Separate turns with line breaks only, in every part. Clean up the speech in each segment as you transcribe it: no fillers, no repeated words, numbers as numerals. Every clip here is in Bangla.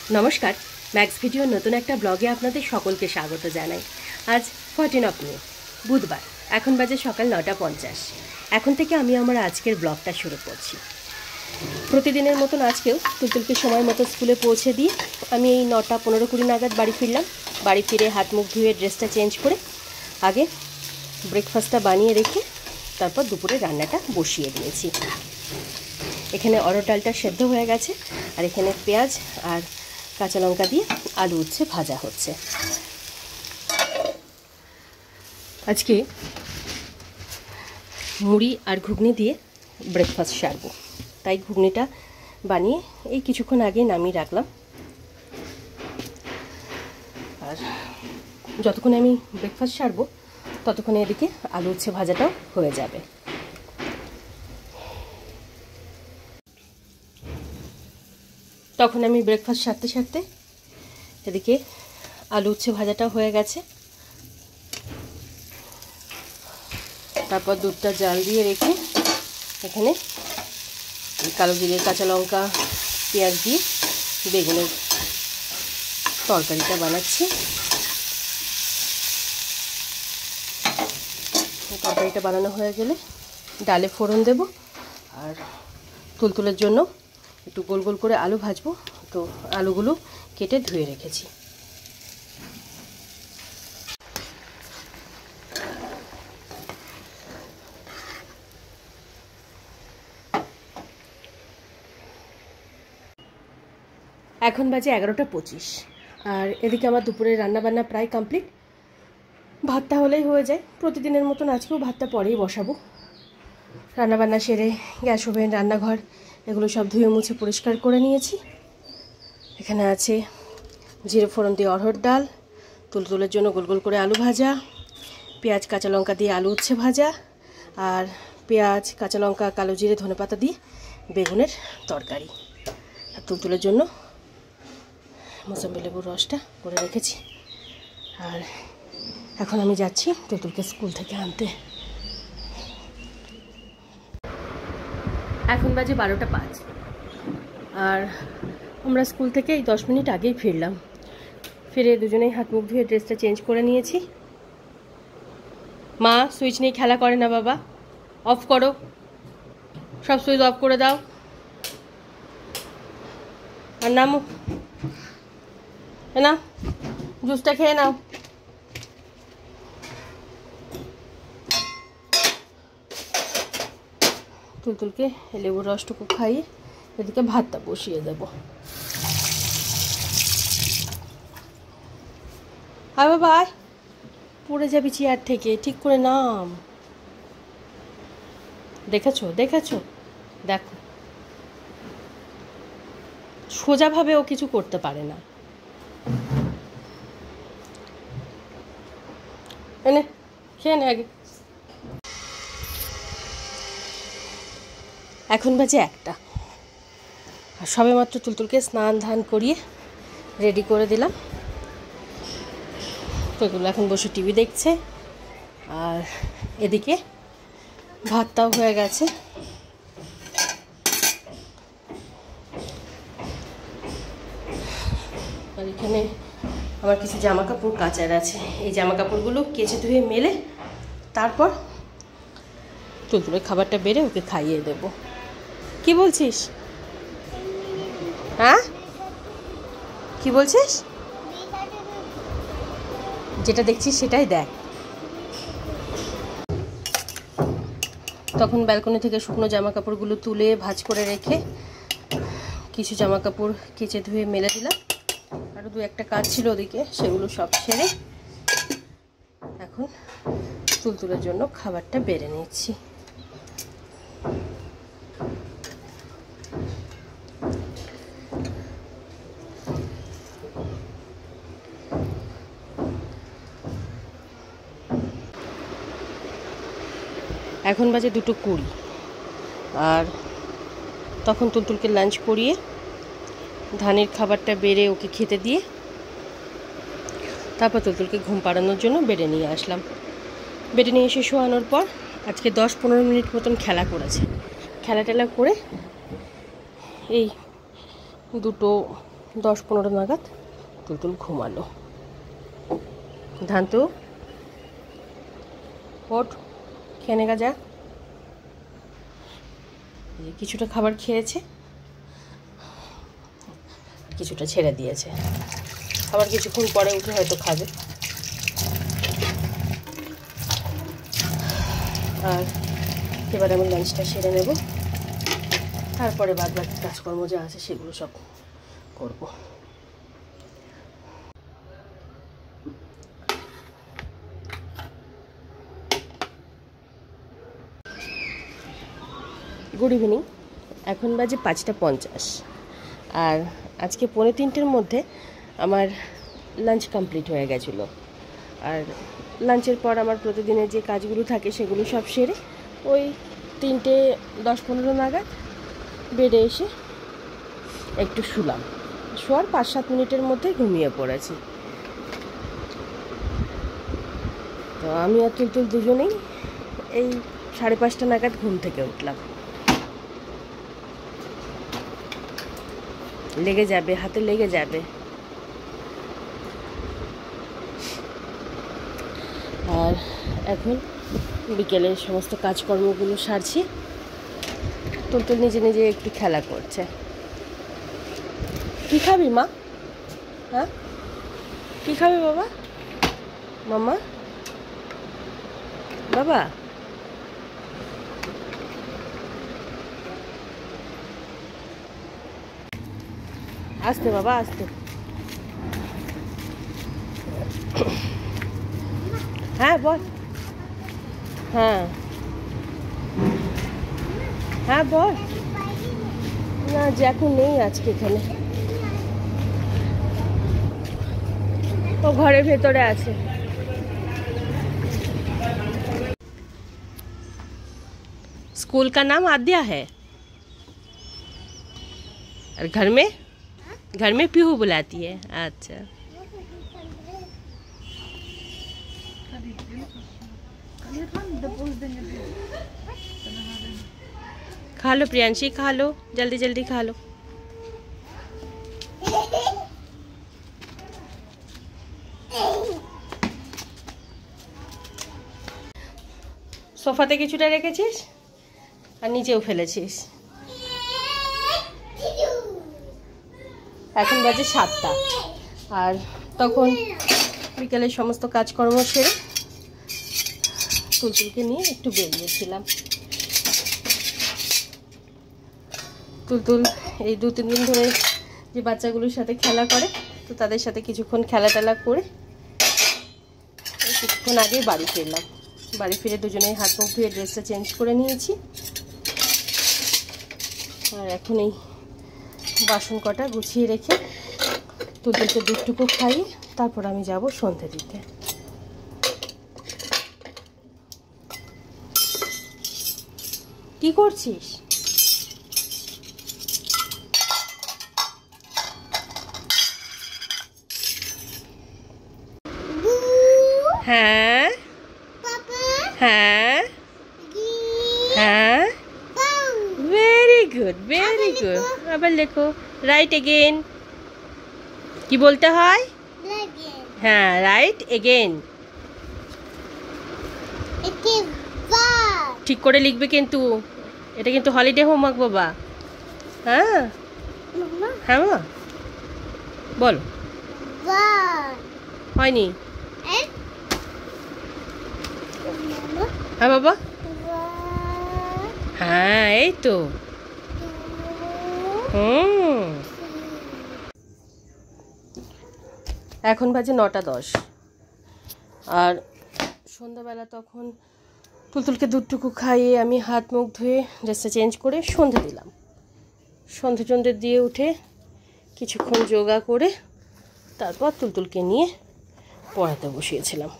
নমস্কার, ম্যাক্স ভিডিও নতুন একটা ব্লগে আপনাদের সকলকে স্বাগত জানাই। আজ 14 মে বুধবার, এখন বাজে সকাল 9:50। এখন থেকে আমি আমার আজকের ব্লগটা শুরু করছি। প্রতিদিনের মতন আজকেও তুলতুলকে সময় মতো স্কুলে পৌঁছে দিয়ে আমি এই 9:15-20 নাগাদ বাড়ি ফিরলাম। বাড়ি ফিরে হাত মুখ ধুয়ে ড্রেসটা চেঞ্জ করে আগে ব্রেকফাস্টটা বানিয়ে রেখে তারপর দুপুরে রান্নাটা বসিয়ে দিয়েছি। এখানে অরহর ডালটা সেদ্ধ হয়ে গেছে আর এখানে পেঁয়াজ আর কাঁচা লঙ্কা দিয়ে আলু উচ্ছে ভাজা হচ্ছে। আজকে মুড়ি আর ঘুগনি দিয়ে ব্রেকফাস্ট সারবো, তাই ঘুগনিটা বানিয়ে এই কিছুক্ষণ আগে নামিয়ে রাখলাম। আর যতক্ষণ আমি ব্রেকফাস্ট সারবো ততক্ষণে এদিকে আলু উচ্ছে ভাজাটাও হয়ে যাবে। তখন আমি ব্রেকফাস্ট সারতে সারতে এদিকে আলু উচ্ছে ভাজাটাও হয়ে গেছে। তারপর দুধটা জাল দিয়ে রেখে এখানে কালো জিরে, কাঁচা লঙ্কা, পেঁয়াজ দিয়ে বেগুনের তরকারিটা বানাচ্ছি। তরকারিটা বানানো হয়ে গেলে ডালে ফোড়ন দেব আর তুলতুলের জন্য একটু গোল গোল করে আলু ভাজবো। তো আলুগুলো কেটে ধুয়ে রেখেছি। এখন বাজে 11:25 আর এদিকে আমার দুপুরের রান্নাবান্না প্রায় কমপ্লিট। ভাতটা হলেই হয়ে যায়, প্রতিদিনের মতন আজকেও ভাতটা পরেই বসাবো। রান্নাবান্না সেরে গ্যাস ওভেন, রান্নাঘর এগুলো সব ধুয়ে মুছে পরিষ্কার করে নিয়েছি। এখানে আছে জিরে ফোড়ন দিয়ে অরহর ডাল, তুলতুলের জন্য গোল গোল করে আলু ভাজা, পেঁয়াজ কাঁচা লঙ্কা দিয়ে আলু উচ্ছে ভাজা, আর পেঁয়াজ কাঁচা লঙ্কা কালো জিরে ধনেপাতা দিয়ে বেগুনের তরকারি। আর তুলতুলের জন্য মোসাম্বি লেবুর রসটা করে রেখেছি। আর এখন আমি যাচ্ছি তুলতুলকে স্কুল থেকে আনতে। এখন বাজে 12:05 আর আমরা স্কুল থেকে এই 10 মিনিট আগেই ফিরলাম। ফিরে দুজনেই হাত মুখ ধুয়ে ড্রেসটা চেঞ্জ করে নিয়েছি। মা সুইচ নিয়ে খেলা করে না বাবা, অফ করো, সব সুইচ অফ করে দাও। আর নামো, না জুসটা খেয়ে নাও। তুলতুলকে লেবুর রসটুকু খাইয়ে এদিকে ভাতটা বসিয়ে দেব। আয় বাবা আয়, পড়ে যাবি চেয়ার থেকে, ঠিক করে নাম। দেখেছো দেখেছো, দেখো সোজাভাবে ও কিছু করতে পারে না। এনে খেয়ে নে আগে। এখন বাজে 1টা আর সবে মাত্র তুলতুলকে স্নান ধান করিয়ে রেডি করে দিলাম। তুলতুল এখন বসে টিভি দেখছে আর এদিকে ভাতটাও হয়ে গেছে। আর এখানে আমার কিছু জামা কাপড় কাচার আছে, এই জামা কাপড়গুলো কেচে ধুয়ে মেলে তারপর তুলতুলের খাবারটা বেড়ে ওকে খাইয়ে দেব। কি বলছিস? হ্যাঁ কি বলছিস? যেটা দেখছিস সেটাই দেখ। তখন ব্যালকনি থেকে শুকনো জামা কাপড়গুলো তুলে ভাঁজ করে রেখে কিছু জামা কাপড় কেচে ধুয়ে মেলে দিলাম। আরও 2-1টা কাজ ছিল ওদিকে, সেগুলো সব সেরে এখন তুলতুলের জন্য খাবারটা বেড়ে নিচ্ছি। এখন বাজে 2:20 আর তখন তুলতুলকে লাঞ্চ করিয়ে ধানের খাবারটা বেড়ে ওকে খেতে দিয়ে তারপর তুলতুলকে ঘুম পাড়ানোর জন্য বেডে নিয়ে আসলাম। বেডে নিয়ে এসে শোয়ানোর পর আজকে 10-15 মিনিট মতন খেলা করেছে। খেলা টেলা করে এই দুটো 10-15 নাগাদ তুলতুল ঘুমালো। ধান্তু ওঠ, খেয়ে নেগা যা। কিছুটা খাবার খেয়েছে, কিছুটা ছেড়ে দিয়েছে। আবার কিছুক্ষণ পরে উঠে হয়তো খাবে। আর এবার আমি লাঞ্চটা সেরে নেব, তারপরে বাদ বাকি কাজকর্ম যা আছে সেগুলো সব করব। Good evening. এখন বাজে 5:50 আর আজকে 2:45-র মধ্যে আমার লাঞ্চ কমপ্লিট হয়ে গেছিলো। আর লাঞ্চের পর আমার প্রতিদিনের যে কাজগুলো থাকে সেগুলো সব সেরে ওই 3:10-15 নাগাদ বেডে এসে একটু শুলাম। শোয়ার 5-7 মিনিটের মধ্যে ঘুমিয়ে পড়েছি। তো আমি আর তুলতুল দুজনেই এই 5:30 নাগাদ ঘুম থেকে উঠলাম। লেগে যাবে, হাতে লেগে যাবে। আর এখন বিকেলের সমস্ত কাজকর্মগুলো সারছি। তুলতুল নিজে নিজে একটু খেলা করছে। কি খাবি মা? হ্যাঁ, কি খাবি বাবা? মামা, বাবা, আসতে বাবা, আসতে। হ্যাঁ বল। হ্যাঁ হ্যাঁ বল। না, জ্যাকু নেই আজকে এখানে, ও ঘরের ভেতরে আছে। स्कूल का नाम आद्या है और घर में पीहू बुलाती है। अच्छा, खा लो प्रियांशी, खा लो, जल्दी जल्दी खा लो। সোফাতে কিছুটা রেখেছিস আর নিচেও ফেলেছিস। এখন বাজে 7টা আর তখন বিকেলের সমস্ত কাজকর্ম সেরে তুলতুলকে নিয়ে একটু বেরিয়েছিলাম। তুলতুল এই 2-3 দিন ধরে যে বাচ্চাগুলোর সাথে খেলা করে, তো তাদের সাথে কিছুক্ষণ খেলা টেলা করে কিছুক্ষণ আগেই বাড়ি ফিরলাম। বাড়ি ফিরে দুজনেই হাত মুখ ধুয়ে ড্রেসটা চেঞ্জ করে নিয়েছি। আর এখন এই বাসন কটা গুছিয়ে রেখে তুলতুলকে দুধটুকু খাইয়ে তারপর আমি যাব সন্ধে দিতে। কি করছিস? হ্যাঁ হ্যাঁ হ্যাঁ, वेरी गुड वेरी गुड। আবার লেখো, রাইট এগেন। কি বলতে হয়? হ্যাঁ, রাইট এগেন। ঠিক করে লিখবে কিন্তু, এটা কিন্তু হলিডে হোমওয়ার্ক বাবা। হ্যাঁ হ্যাঁ মা বল। হয়নি? হ্যাঁ বাবা, হ্যাঁ এই তো। এখন বাজে 9:10 আর সন্ধ্যাবেলা তখন তুলতুলকে দুধটুকু খাইয়ে আমি হাত মুখ ধুয়ে ড্রেসটা চেঞ্জ করে সন্ধে দিলাম। সন্ধে দিয়ে উঠে কিছুক্ষণ যোগা করে তারপর তুলতুলকে নিয়ে পড়াতে বসিয়েছিলাম।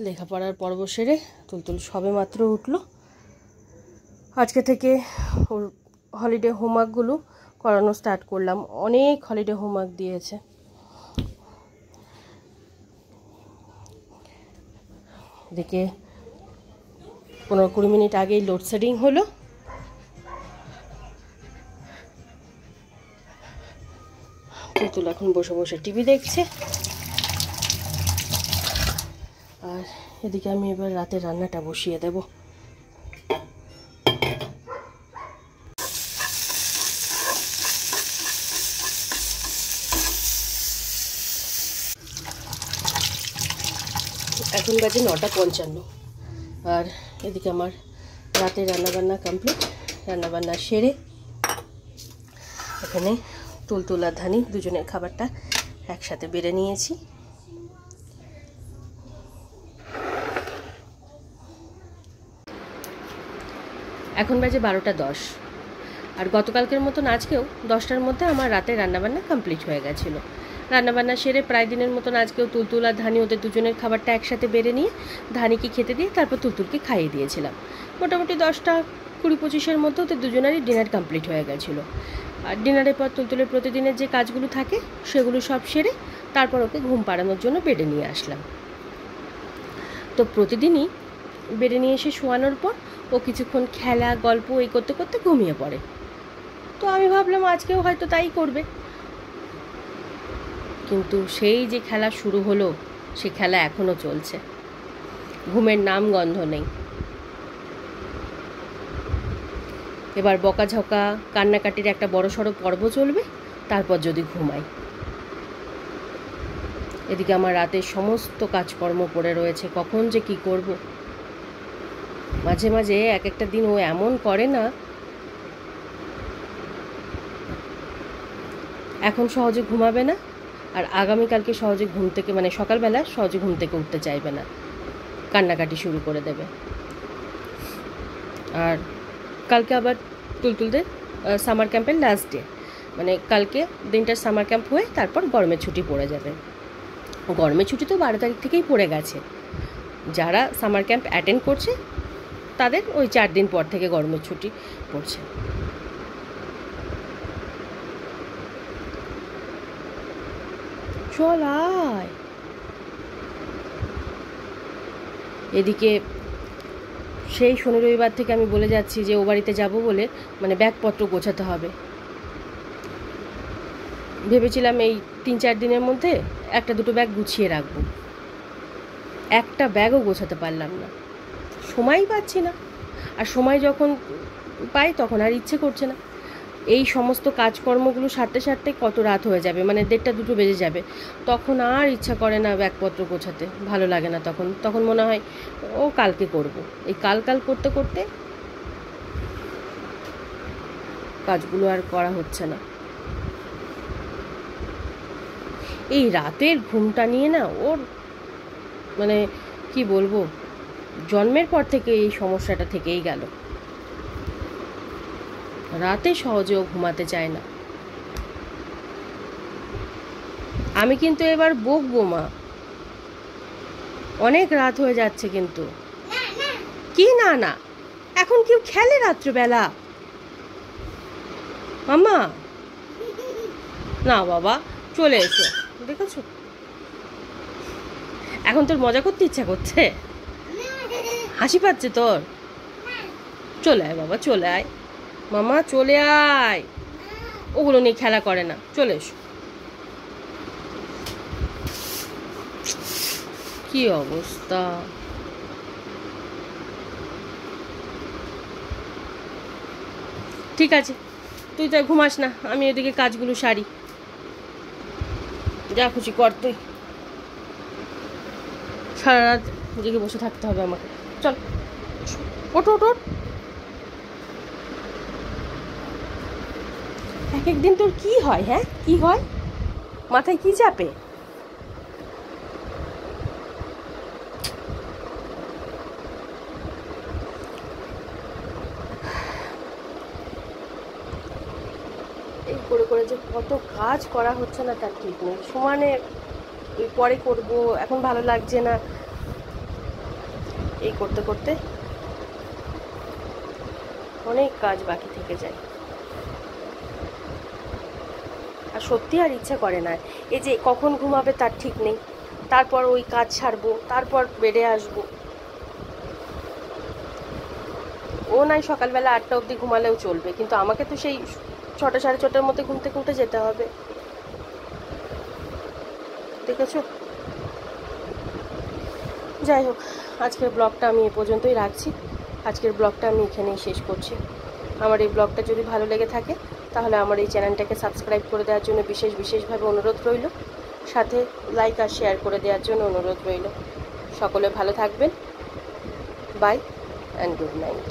লেখাপড়ার পর্ব সেরে তুলতুল সবে মাত্র উঠলো। আজকে থেকে ওর হলিডে হোমওয়ার্কগুলো করানো স্টার্ট করলাম। অনেক হলিডে হোমওয়ার্ক দিয়েছে। এদিকে 15-20 মিনিট আগেই লোডশেডিং হলো। তুতুল এখন বসে বসে টিভি দেখছে। আর এদিকে আমি এবার রাতে রান্নাটা বসিয়ে দেব। এখন বাজে 9:55 আর এদিকে আমার রাতে রান্নাবান্না কমপ্লিট। রান্নাবান্না সেরে এখানে তুলতুল আর ধানি দুজনের খাবারটা একসাথে বেড়ে নিয়েছি। এখন বাজে 12:10 আর গতকালকের মতন আজকেও 10টার মধ্যে আমার রাতে রান্নাবান্না কমপ্লিট হয়ে গেছিলো। রান্নাবান্না সেরে প্রায় দিনের মতন আজকেও তুলতুল আর ধানি ওদের দুজনের খাবারটা একসাথে বেড়ে নিয়ে ধানিকে খেতে দিয়ে তারপর তুলতুলকে খাইয়ে দিয়েছিলাম। মোটামুটি 10:20-25-এর মধ্যে ওদের দুজনেরই ডিনার কমপ্লিট হয়ে গেছিলো। আর ডিনারের পর তুলতুলের প্রতিদিনের যে কাজগুলো থাকে সেগুলো সব সেরে তারপর ওকে ঘুম পাড়ানোর জন্য বেডে নিয়ে আসলাম। তো প্রতিদিনই বেডে নিয়ে এসে শোয়ানোর পর ও কিছুক্ষণ খেলা গল্প এই করতে করতে ঘুমিয়ে পড়ে। তো আমি ভাবলাম আজকেও হয়তো তাই করবে, কিন্তু সেই যে খেলা শুরু হলো সে খেলা এখনও চলছে, ঘুমের নাম গন্ধ নেই। এবার বকাঝকা কান্নাকাটির একটা বড়সড় পর্ব চলবে, তারপর যদি ঘুমাই। এদিকে আমার রাতের সমস্ত কাজকর্ম পড়ে রয়েছে, কখন যে কি করব। মাঝে মাঝে এক একটা দিন ও এমন করে না, এখন সহজে ঘুমাবে না আর আগামীকালকে সহজে ঘুম থেকে মানে সকালবেলা সহজে ঘুম থেকে উঠতে চাইবে না, কান্নাকাটি শুরু করে দেবে। আর কালকে আবার তুলতুলদের সামার ক্যাম্পের লাস্ট ডে, মানে কালকে দিনটার সামার ক্যাম্প হয়ে তারপর গরমের ছুটি পড়ে যাবে। গরমের ছুটি তো 12 তারিখ থেকেই পড়ে গেছে। যারা সামার ক্যাম্প অ্যাটেন্ড করছে তাদের ওই 4 দিন পর থেকে গরমের ছুটি পড়ছে। চল আয়। এদিকে সেই শনি রবিবার থেকে আমি বলে যাচ্ছি যে ও বাড়িতে যাবো বলে, মানে ব্যাগপত্র গোছাতে হবে। ভেবেছিলাম এই 3-4 দিনের মধ্যে 1-2 ব্যাগ গুছিয়ে রাখবো, একটা ব্যাগও গোছাতে পারলাম না, সময়ই পাচ্ছি না। আর সময় যখন পাই তখন আর ইচ্ছে করছে না। এই সমস্ত কাজকর্মগুলো সারতে সারতে কত রাত হয়ে যাবে, মানে 1:30-2 বেজে যাবে। তখন আর ইচ্ছা করে না ব্যাগপত্র গোছাতে, ভালো লাগে না। তখন মনে হয় ও কালকে করব। এই কাল করতে করতে কাজগুলো আর করা হচ্ছে না। এই রাতের ঘুমটা নিয়ে না ওর মানে কি বলবো, জন্মের পর থেকে এই সমস্যাটা থেকেই গেল। রাতে সহজেও ঘুমাতে চায় না। আমি কিন্তু এবার বকবো মা, অনেক রাত হয়ে যাচ্ছে। কিন্তু কি না না, এখন কেউ খেলে রাত্রিবেলা? মাম্মা না বাবা, চলে এসো। দেখেছো, এখন তোর মজা করতে ইচ্ছা করছে, হাসি পাচ্ছে তোর। চলে আয় বাবা, চলে আয় মামা, চলে আয়। ওগুলো নিয়ে খেলা করে না, চলে এসো। কি অবস্থা। ঠিক আছে, তুই তো ঘুমাস না, আমি এদিকে কাজগুলো সারি। যা খুশি কর তুই, সারা রাত জেগে বসে থাকতে হবে আমাকে। চল ওঠ ওঠ ওঠ। এক একদিন তোর কি হয়, হ্যাঁ কি হয়, মাথায় কি চাপে? এই করে করে যে কত কাজ করা হচ্ছে না তার ঠিক নেই। সমানে পরে করব, এখন ভালো লাগছে না, এই করতে করতে অনেক কাজ বাকি থেকে যায়। আর সত্যি আর ইচ্ছা করে না। এই যে কখন ঘুমাবে তার ঠিক নেই, তারপর ওই কাজ ছাড়বো, তারপর বেডে আসবো। ও নাই সকালবেলা 8টা অবধি ঘুমালেও চলবে, কিন্তু আমাকে তো সেই 6টা 6:30টার মধ্যে ঘুমতে যেতে হবে। দেখেছো? যাই হোক, আজকের ব্লগটা আমি এ পর্যন্তই রাখছি। আজকের ব্লগটা আমি এখানেই শেষ করছি। আমার এই ব্লগটা যদি ভালো লেগে থাকে তাহলে আমার এই চ্যানেলটাকে সাবস্ক্রাইব করে দেওয়ার জন্য বিশেষভাবে অনুরোধ রইল। সাথে লাইক আর শেয়ার করে দেওয়ার জন্য অনুরোধ রইল। সকলে ভালো থাকবেন। Bye and good night.